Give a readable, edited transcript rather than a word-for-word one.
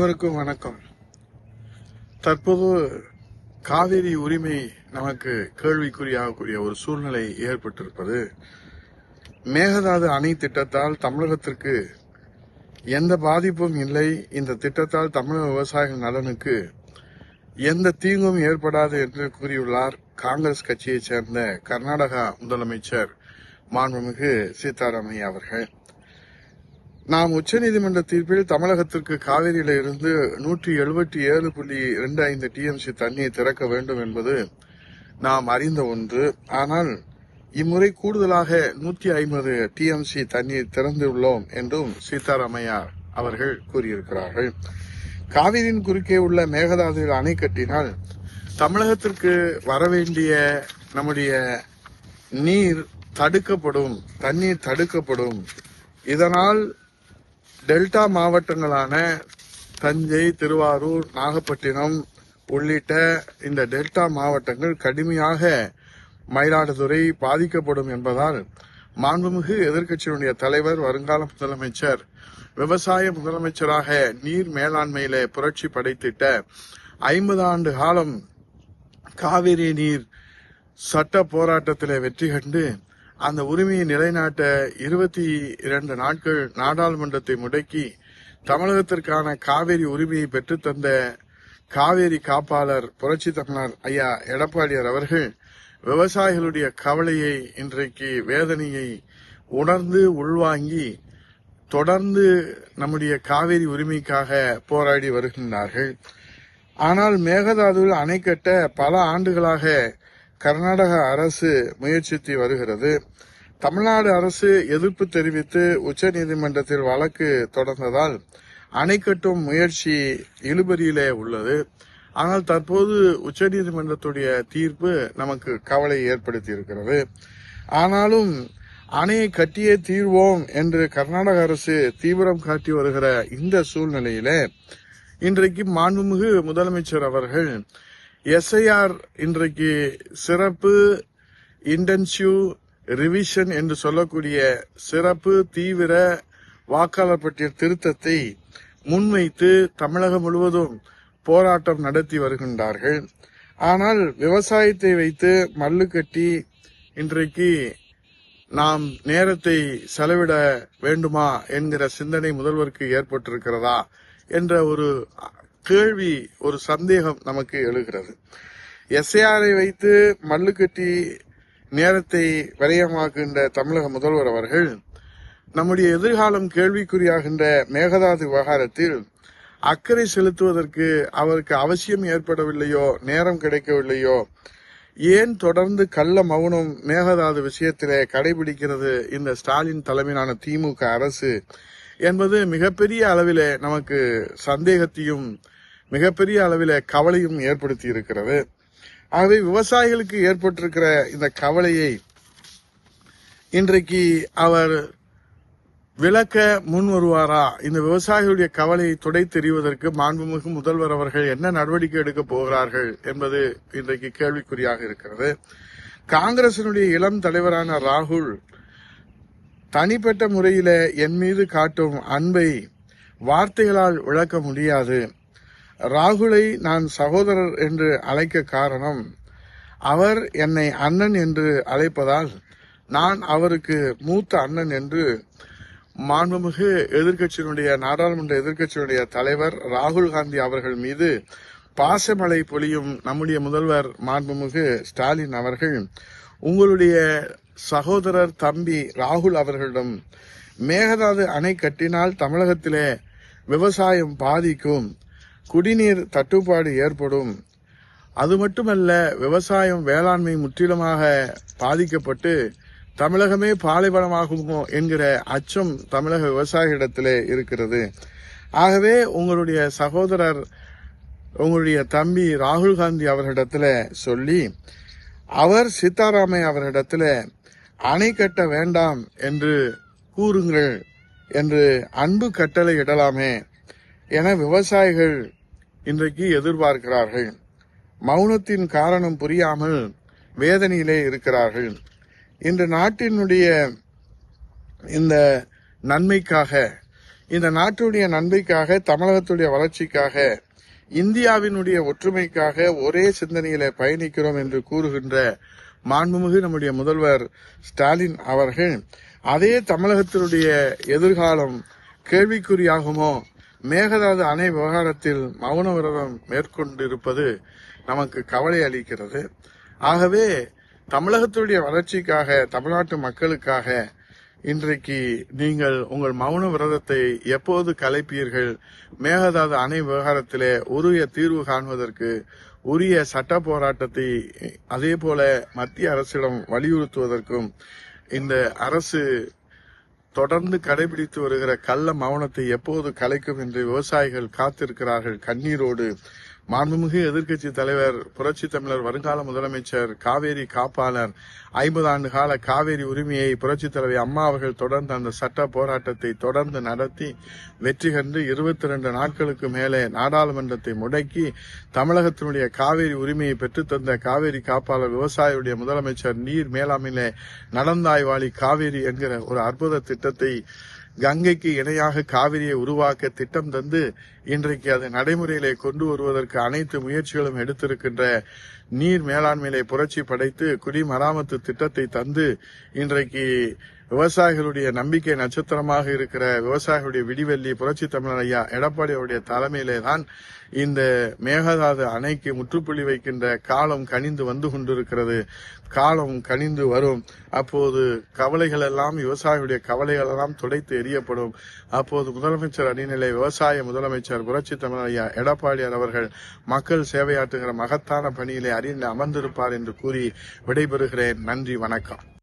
அனைவருக்கும் வணக்கம். தற்போது காவிரி உரிமை நமக்கு கேள்விக்குறியாகக்கூடிய ஒரு சூழ்நிலை ஏற்பட்டிருப்பது, மேகதாது அணை திட்டத்தால் தமிழகத்திற்கு எந்த பாதிப்பும் இல்லை, இந்த திட்டத்தால் தமிழக விவசாயிகள் நலனுக்கு எந்த தீங்கும் ஏற்படாது என்று கூறியுள்ளார் காங்கிரஸ் கட்சியைச் சேர்ந்த கர்நாடகா முதலமைச்சர் மாண்புமிகு சீதாராமையா அவர்கள். நாம் உச்சநீதிமன்ற தீர்ப்பில் தமிழகத்திற்கு காவிரியில இருந்து 177.25 டிஎம்சி தண்ணீர் திறக்க வேண்டும் என்பது நாம் அறிந்த ஒன்று. ஆனால் இம்முறை கூடுதலாக 150 டிஎம்சி தண்ணீர் திறந்துள்ளோம் என்றும் சீதாராமையா அவர்கள் கூறியிருக்கிறார்கள். காவிரியின் குறுக்கே உள்ள மேகதாதுவில் அணை கட்டினால் தமிழகத்திற்கு வரவேண்டிய நம்முடைய நீர் தடுக்கப்படும், தண்ணீர் தடுக்கப்படும். இதனால் டெல்டா மாவட்டங்களான தஞ்சை, திருவாரூர், நாகப்பட்டினம் உள்ளிட்ட இந்த டெல்டா மாவட்டங்கள் கடுமையாக, மயிலாடுதுறை பாதிக்கப்படும் என்பதால் மாண்புமிகு எதிர்க்கட்சியினுடைய தலைவர், வருங்கால முதலமைச்சர், விவசாய முதலமைச்சராக நீர் மேலாண்மையில புரட்சி படைத்திட்ட 50 ஆண்டு காலம் காவிரி நீர் சட்ட போராட்டத்தில் வெற்றி கண்டு அந்த உரிமையை நிலைநாட்ட 22 நாட்கள் நாடாளுமன்றத்தை முடக்கி தமிழகத்திற்கான காவிரி உரிமையை பெற்றுத்தந்த காவிரி காப்பாளர் புரட்சி தமிழர் ஐயா எடப்பாடியார் அவர்கள் விவசாயிகளுடைய கவலையை, இன்றைக்கு வேதனையை உணர்ந்து உள்வாங்கி தொடர்ந்து நம்முடைய காவிரி உரிமைக்காக போராடி வருகின்றார்கள். ஆனால் மேகதாதுவில் அணை கட்ட பல ஆண்டுகளாக கர்நாடக அரசு முயற்சித்து வருகிறது. தமிழ்நாடு அரசு எதிர்ப்பு தெரிவித்து உச்சநீதிமன்றத்தில் வழக்கு தொடர்ந்ததால் அணை கட்டும் முயற்சி இழுபறியிலே உள்ளது. ஆனால் தற்போது உச்சநீதிமன்றத்துடைய தீர்ப்பு நமக்கு கவலை ஏற்படுத்தி இருக்கிறது. ஆனாலும் அணையை கட்டியே தீர்வோம் என்று கர்நாடக அரசு தீவிரம் காட்டி வருகிற இந்த சூழ்நிலையில இன்றைக்கு மாண்புமிகு முதலமைச்சர் அவர்கள் எஸ்ஐஆர் இன்றைக்கு சிறப்பு இன்டென்சிவ் ரிவிஷன் என்று சொல்லக்கூடிய சிறப்பு தீவிர வாக்காளர் பட்டியல் திருத்தத்தை முன்வைத்து தமிழகம் முழுவதும் போராட்டம் நடத்தி வருகின்றார்கள். ஆனால் விவசாயத்தை வைத்து மல்லு கட்டி இன்றைக்கு நாம் நேரத்தை செலவிட வேண்டுமா என்கிற சிந்தனை முதல்வருக்கு ஏற்பட்டிருக்கிறதா என்ற ஒரு கேள்வி, ஒரு சந்தேகம் நமக்கு எழுகிறது. எஸ்ஐஆரை வைத்து மல்லு கட்டி நேரத்தை விரயமாக்குகின்ற தமிழக முதல்வர் அவர்கள் நம்முடைய எதிர்காலம் கேள்விக்குறியாகின்ற மேகதாது விவகாரத்தில் அக்கறை செலுத்துவதற்கு அவருக்கு அவசியம் ஏற்படவில்லையோ, நேரம் கிடைக்கவில்லையோ, ஏன் தொடர்ந்து கள்ள மௌனம் மேகதாது விஷயத்திலே கடைபிடிக்கிறது இந்த ஸ்டாலின் தலைமையிலான திமுக அரசு என்பது மிகப்பெரிய அளவிலே நமக்கு சந்தேகத்தையும் மிகப்பெரிய அளவிலே கவலையும் ஏற்படுத்தி இருக்கிறது. ஆகவே விவசாயிகளுக்கு ஏற்பட்டிருக்கிற இந்த கவலையை இன்றைக்கு அவர் விளக்க முன் வருவாரா? இந்த விவசாயிகளுடைய கவலையை துடை தெரிவதற்கு மாண்புமிகு முதல்வர் அவர்கள் என்ன நடவடிக்கை எடுக்கப் போகிறார்கள் என்பது இன்றைக்கு கேள்விக்குறியாக இருக்கிறது. காங்கிரசினுடைய இளம் தலைவரான ராகுல் தனிப்பட்ட முறையில என் மீது காட்டும் அன்பை வார்த்தைகளால் விளக்க முடியாது. ராகுலை நான் சகோதரர் என்று அழைக்க காரணம், அவர் என்னை அண்ணன் என்று அழைப்பதால் நான் அவருக்கு மூத்த அண்ணன் என்று மாண்புமிகு எதிர்க்கட்சியினுடைய நாடாளுமன்ற எதிர்க்கட்சியினுடைய தலைவர் ராகுல் காந்தி அவர்கள் மீது பாசமழை பொழியும் நம்முடைய முதல்வர் மாண்புமிகு ஸ்டாலின் அவர்கள் உங்களுடைய சகோதரர் தம்பி ராகுல் அவர்களிடம் மேகதாது அணை கட்டினால் தமிழகத்திலே விவசாயம் பாதிக்கும், குடிநீர் தட்டுப்பாடு ஏற்படும், அது மட்டுமல்ல விவசாயம் வேளாண்மை முற்றிலுமாக பாதிக்கப்பட்டு தமிழகமே பாலைவனமாகுமோ என்கிற அச்சம் தமிழக விவசாயிகளிடத்திலே இருக்கிறது. ஆகவே உங்களுடைய சகோதரர், உங்களுடைய தம்பி ராகுல் காந்தி அவர்களிடத்துல சொல்லி அவர் சீதாராமையா அவர்களிடத்துல அணை கட்ட வேண்டாம் என்று கூறுங்கள் என்று அன்பு கட்டளை இடலாமே என விவசாயிகள் இன்றைக்கு எதிர்பார்க்கிறார்கள். மௌனத்தின் காரணம் புரியாமல் வேதனையிலே இருக்கிறார்கள். இன்று நாட்டினுடைய இந்த நன்மைக்காக இந்த நாட்டுடைய நன்மைக்காக, தமிழகத்துடைய வளர்ச்சிக்காக, இந்தியாவினுடைய ஒற்றுமைக்காக ஒரே சிந்தனையில பயணிக்கிறோம் என்று கூறுகின்ற மாண்புமிகு நம்முடைய முதல்வர் ஸ்டாலின் அவர்கள் அதே தமிழகத்தினுடைய எதிர்காலம் கேள்விக்குறியாகுமோ? மேகதாது அணை விவகாரத்தில் மௌன விரதம் மேற்கொண்டிருப்பது நமக்கு கவலை அளிக்கிறது. ஆகவே தமிழகத்துடைய வளர்ச்சிக்காக, தமிழ்நாட்டு மக்களுக்காக இன்றைக்கு நீங்கள் உங்கள் மௌன விரதத்தை எப்போது கலைப்பீர்கள்? மேகதாது அணை விவகாரத்திலே உரிய தீர்வு காண்பதற்கு உரிய சட்ட போராட்டத்தை அதே போல மத்திய அரசிடம் வலியுறுத்துவதற்கும் இந்த அரசு தொடர்ந்து கடைபிடித்து வருகிற கள்ள மௌனத்தை எப்போது கலைக்கும் என்று விவசாயிகள் காத்திருக்கிறார்கள் கண்ணீரோடு. மாண்புமிகு எதிர்க்கட்சி தலைவர், புரட்சி தமிழர், வருங்கால முதலமைச்சர், காவேரி காப்பாளர், 50 ஆண்டு கால காவேரி உரிமையை புரட்சி தலைவி அம்மா அவர்கள் தொடர்ந்து அந்த சட்ட போராட்டத்தை தொடர்ந்து நடத்தி வெற்றி கண்டு 22 நாட்களுக்கு மேலே நாடாளுமன்றத்தை முடக்கி தமிழகத்தினுடைய காவேரி உரிமையை பெற்றுத்தந்த காவேரி காப்பாளர், விவசாயியுடைய முதலமைச்சர், நீர் மேலாண்மையிலே நடந்தாய்வாளி காவேரி என்கிற ஒரு அற்புத திட்டத்தை, கங்கைக்கு இணையாக காவிரியை உருவாக்க திட்டம் தந்து இன்றைக்கு அதை நடைமுறையிலே கொண்டு வருவதற்கு அனைத்து முயற்சிகளும் எடுத்திருக்கின்ற நீர் மேலாண்மையிலே புரட்சி படைத்து குடிமராமத்து திட்டத்தை தந்து இன்றைக்கு விவசாயிகளுடைய நம்பிக்கை நட்சத்திரமாக இருக்கிற விவசாயிகளுடைய விடிவெள்ளி புரட்சி தமிழர் ஐயா எடப்பாடி அவருடைய தலைமையிலே தான் இந்த மேகதாது அணைக்கு முற்றுப்புள்ளி வைக்கின்ற காலம் கனிந்து வந்து கொண்டிருக்கிறது. காலம் கனிந்து வரும். அப்போது கவலைகள் எல்லாம், விவசாயிகளுடைய கவலைகள் எல்லாம் துடைத்து எறியப்படும். அப்போது முதலமைச்சர் அணிநிலை விவசாய முதலமைச்சர் புரட்சி தமிழர் ஐயா எடப்பாடியார் அவர்கள் மக்கள் சேவையாற்றுகிற மகத்தான பணியிலே அமர்ந்திருப்பார் என்று கூறி விடைபெறுகிறேன். நன்றி, வணக்கம்.